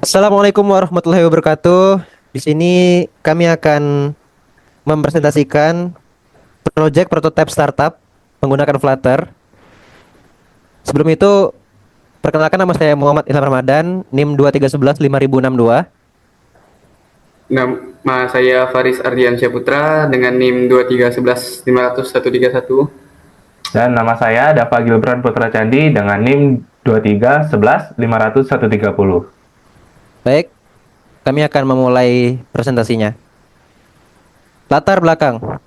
Assalamualaikum warahmatullahi wabarakatuh. Di sini kami akan mempresentasikan proyek prototipe startup menggunakan Flutter. Sebelum itu, perkenalkan nama saya Muhammad Ilham Ramadan, NIM 23115062. Nama saya Faris Ardiansyah Putra dengan NIM 2311500131. Dan nama saya Dava Gilbran Putra Candi dengan NIM 2311150130. Baik, kami akan memulai presentasinya. Latar belakang.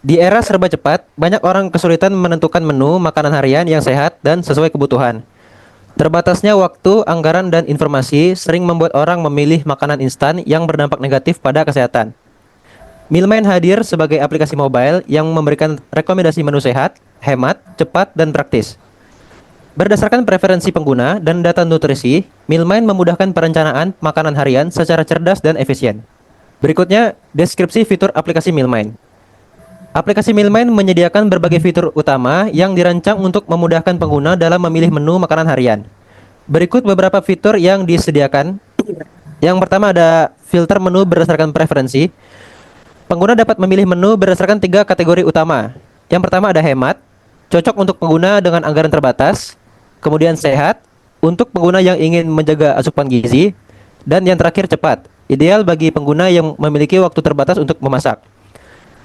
Di era serba cepat, banyak orang kesulitan menentukan menu makanan harian yang sehat dan sesuai kebutuhan. Terbatasnya waktu, anggaran, dan informasi sering membuat orang memilih makanan instan yang berdampak negatif pada kesehatan. Mealmine hadir sebagai aplikasi mobile yang memberikan rekomendasi menu sehat, hemat, cepat, dan praktis. Berdasarkan preferensi pengguna dan data nutrisi, Mealmine memudahkan perencanaan makanan harian secara cerdas dan efisien. Berikutnya, deskripsi fitur aplikasi Mealmine. Aplikasi Mealmine menyediakan berbagai fitur utama yang dirancang untuk memudahkan pengguna dalam memilih menu makanan harian. Berikut beberapa fitur yang disediakan. Yang pertama ada filter menu berdasarkan preferensi. Pengguna dapat memilih menu berdasarkan tiga kategori utama. Yang pertama ada hemat, cocok untuk pengguna dengan anggaran terbatas. Kemudian sehat, untuk pengguna yang ingin menjaga asupan gizi. Dan yang terakhir cepat, ideal bagi pengguna yang memiliki waktu terbatas untuk memasak.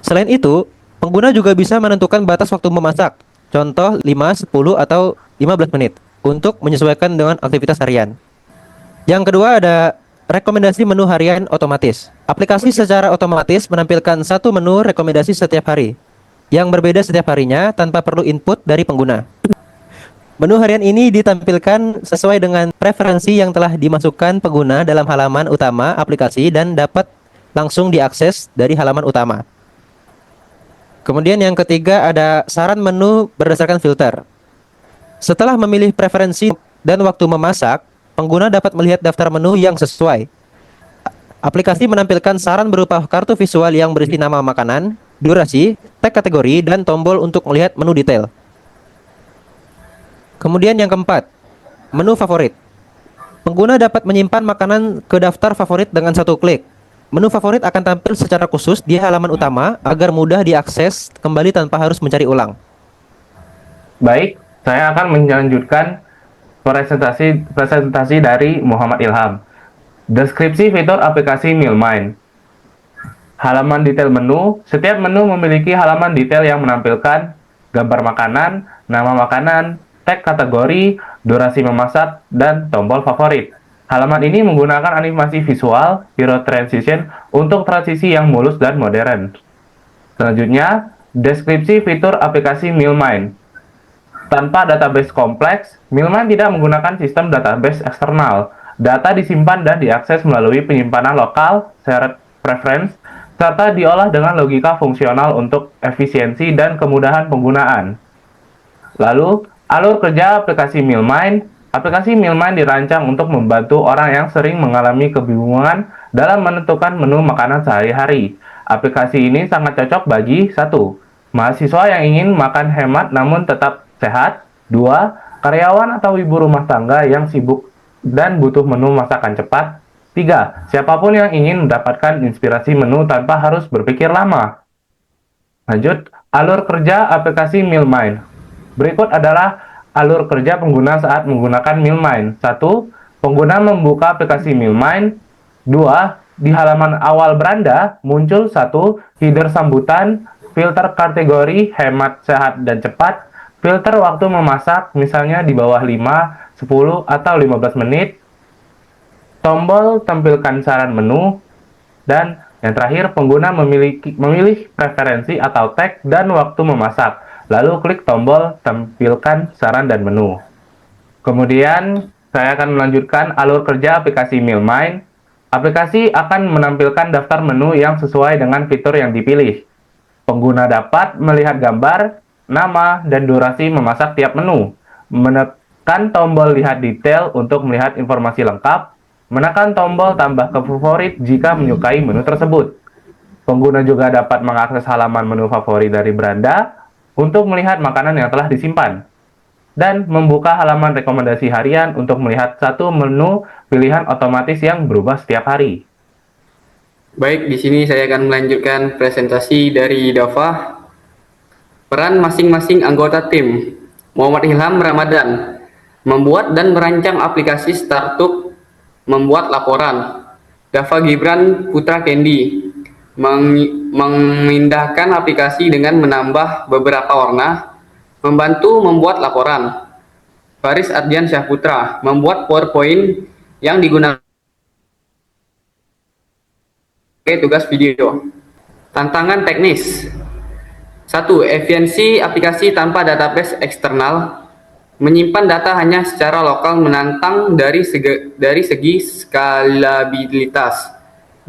Selain itu, pengguna juga bisa menentukan batas waktu memasak, contoh 5, 10, atau 15 menit, untuk menyesuaikan dengan aktivitas harian. Yang kedua ada rekomendasi menu harian otomatis. Aplikasi secara otomatis menampilkan satu menu rekomendasi setiap hari, yang berbeda setiap harinya tanpa perlu input dari pengguna. Menu harian ini ditampilkan sesuai dengan preferensi yang telah dimasukkan pengguna dalam halaman utama aplikasi dan dapat langsung diakses dari halaman utama. Kemudian yang ketiga ada saran menu berdasarkan filter. Setelah memilih preferensi dan waktu memasak, pengguna dapat melihat daftar menu yang sesuai. Aplikasi menampilkan saran berupa kartu visual yang berisi nama makanan, durasi, tag kategori, dan tombol untuk melihat menu detail. Kemudian yang keempat, menu favorit. Pengguna dapat menyimpan makanan ke daftar favorit dengan satu klik. Menu favorit akan tampil secara khusus di halaman utama agar mudah diakses kembali tanpa harus mencari ulang. Baik, saya akan melanjutkan presentasi dari Muhammad Ilham. Deskripsi fitur aplikasi Mealmine. Halaman detail menu. Setiap menu memiliki halaman detail yang menampilkan gambar makanan, nama makanan, tag kategori, durasi memasak, dan tombol favorit. Halaman ini menggunakan animasi visual, hero transition, untuk transisi yang mulus dan modern. Selanjutnya, deskripsi fitur aplikasi Mealmine. Tanpa database kompleks, Mealmine tidak menggunakan sistem database eksternal. Data disimpan dan diakses melalui penyimpanan lokal, shared preference, serta diolah dengan logika fungsional untuk efisiensi dan kemudahan penggunaan. Lalu, alur kerja aplikasi Mealmine. Aplikasi Mealmine dirancang untuk membantu orang yang sering mengalami kebingungan dalam menentukan menu makanan sehari-hari. Aplikasi ini sangat cocok bagi 1. Mahasiswa yang ingin makan hemat namun tetap sehat. 2. Karyawan atau ibu rumah tangga yang sibuk dan butuh menu masakan cepat. 3. Siapapun yang ingin mendapatkan inspirasi menu tanpa harus berpikir lama. Lanjut, alur kerja aplikasi Mealmine. Berikut adalah alur kerja pengguna saat menggunakan Mealmine. 1. Pengguna membuka aplikasi Mealmine. 2. Di halaman awal beranda muncul 1. Header sambutan, filter kategori hemat, sehat, dan cepat, filter waktu memasak, misalnya di bawah 5, 10, atau 15 menit, tombol tampilkan saran menu, dan yang terakhir pengguna memilih preferensi atau tag dan waktu memasak. Lalu klik tombol tampilkan saran dan menu. Kemudian saya akan melanjutkan alur kerja aplikasi Mealmine. Aplikasi akan menampilkan daftar menu yang sesuai dengan fitur yang dipilih. Pengguna dapat melihat gambar, nama, dan durasi memasak tiap menu. Menekan tombol lihat detail untuk melihat informasi lengkap. Menekan tombol tambah ke favorit jika menyukai menu tersebut. Pengguna juga dapat mengakses halaman menu favorit dari beranda untuk melihat makanan yang telah disimpan. dan membuka halaman rekomendasi harian untuk melihat satu menu pilihan otomatis yang berubah setiap hari. Baik, di sini saya akan melanjutkan presentasi dari Dava. Peran masing-masing anggota tim. Muhammad Ilham Ramadan, membuat dan merancang aplikasi startup, membuat laporan. Dava Gibran Putra Kendi, memindahkan aplikasi dengan menambah beberapa warna, membantu membuat laporan. Faris Ardian Syahputra, membuat PowerPoint yang digunakan sebagai tugas video. Tantangan teknis. 1. Efisiensi aplikasi tanpa database eksternal. Menyimpan data hanya secara lokal menantang dari segi skalabilitas.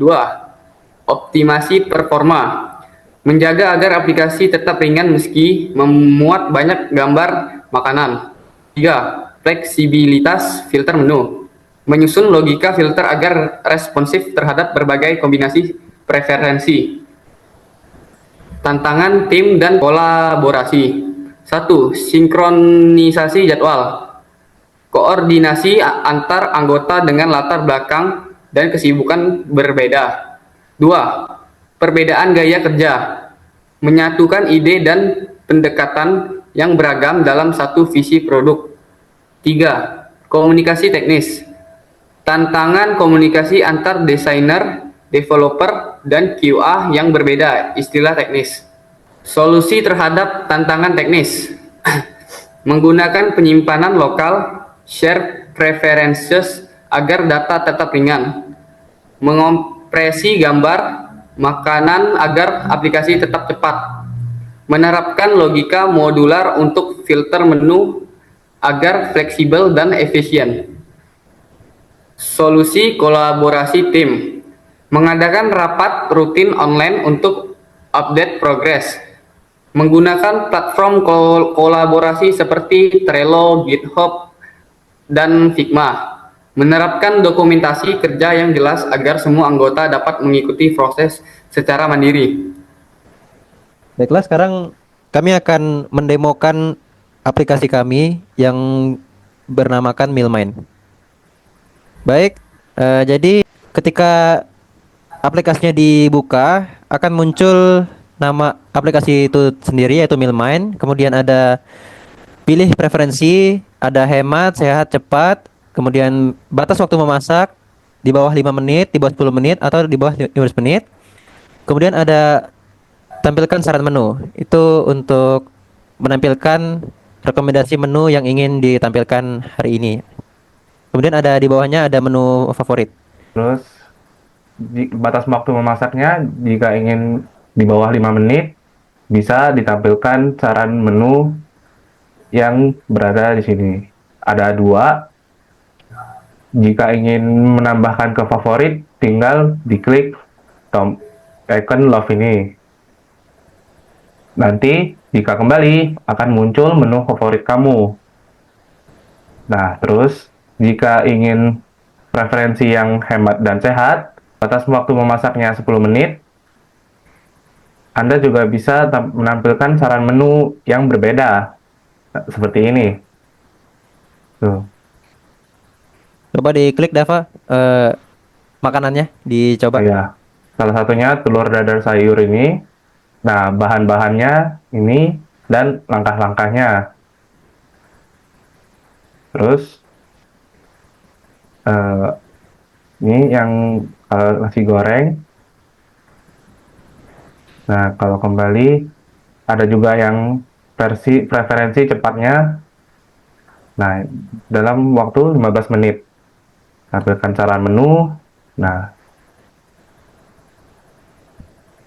2. Optimasi performa. Menjaga agar aplikasi tetap ringan meski memuat banyak gambar makanan. 3. Fleksibilitas filter menu. Menyusun logika filter agar responsif terhadap berbagai kombinasi preferensi. Tantangan tim dan kolaborasi. 1. Sinkronisasi jadwal. Koordinasi antar anggota dengan latar belakang dan kesibukan berbeda. 2. Perbedaan gaya kerja. Menyatukan ide dan pendekatan yang beragam dalam satu visi produk. 3. Komunikasi teknis. Tantangan komunikasi antar desainer, developer, dan QA yang berbeda istilah teknis. Solusi terhadap tantangan teknis. Menggunakan penyimpanan lokal, share preferences agar data tetap ringan. Mengompresi gambar makanan agar aplikasi tetap cepat. Menerapkan logika modular untuk filter menu agar fleksibel dan efisien. Solusi kolaborasi tim. Mengadakan rapat rutin online untuk update progres. Menggunakan platform kolaborasi seperti Trello, GitHub, dan Figma. Menerapkan dokumentasi kerja yang jelas agar semua anggota dapat mengikuti proses secara mandiri. Baiklah, sekarang kami akan mendemokan aplikasi kami yang bernamakan Milmine. Baik, jadi ketika aplikasinya dibuka akan muncul nama aplikasi itu sendiri yaitu Milmine. Kemudian ada pilih preferensi, ada hemat, sehat, cepat, kemudian batas waktu memasak di bawah 5 menit, di bawah 10 menit atau di bawah 15 menit. Kemudian ada tampilkan saran menu. Itu untuk menampilkan rekomendasi menu yang ingin ditampilkan hari ini. Kemudian ada di bawahnya ada menu favorit. Terus batas waktu memasaknya jika ingin di bawah 5 menit bisa ditampilkan saran menu yang berada di sini. Ada 2. Jika ingin menambahkan ke favorit, tinggal diklik icon love ini. Nanti jika kembali akan muncul menu favorit kamu. Nah, terus jika ingin preferensi yang hemat dan sehat, batas waktu memasaknya 10 menit, Anda juga bisa menampilkan saran menu yang berbeda. Nah, seperti ini. Tuh. Coba diklik Dava, makanannya dicoba. Ya, salah satunya telur dadar sayur ini. Nah, bahan-bahannya ini dan langkah-langkahnya. Terus ini yang nasi goreng. Nah, kalau kembali ada juga yang versi preferensi cepatnya. Nah, dalam waktu 15 menit. Tampilkan saran menu. Nah,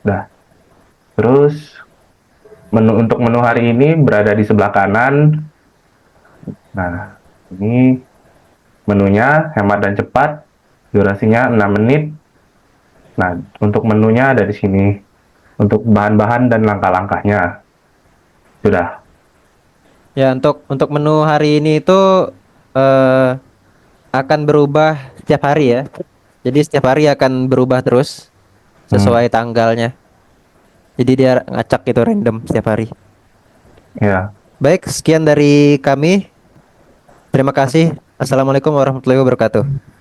dah. Terus untuk menu hari ini berada di sebelah kanan. Nah, ini menunya hemat dan cepat. Durasinya 6 menit. Nah, untuk menunya ada di sini. Untuk bahan-bahan dan langkah-langkahnya. Sudah. Ya, untuk menu hari ini itu akan berubah setiap hari ya. Jadi setiap hari akan berubah terus sesuai tanggalnya. Jadi dia ngacak gitu random setiap hari. Ya. Baik, sekian dari kami. Terima kasih. Assalamualaikum warahmatullahi wabarakatuh.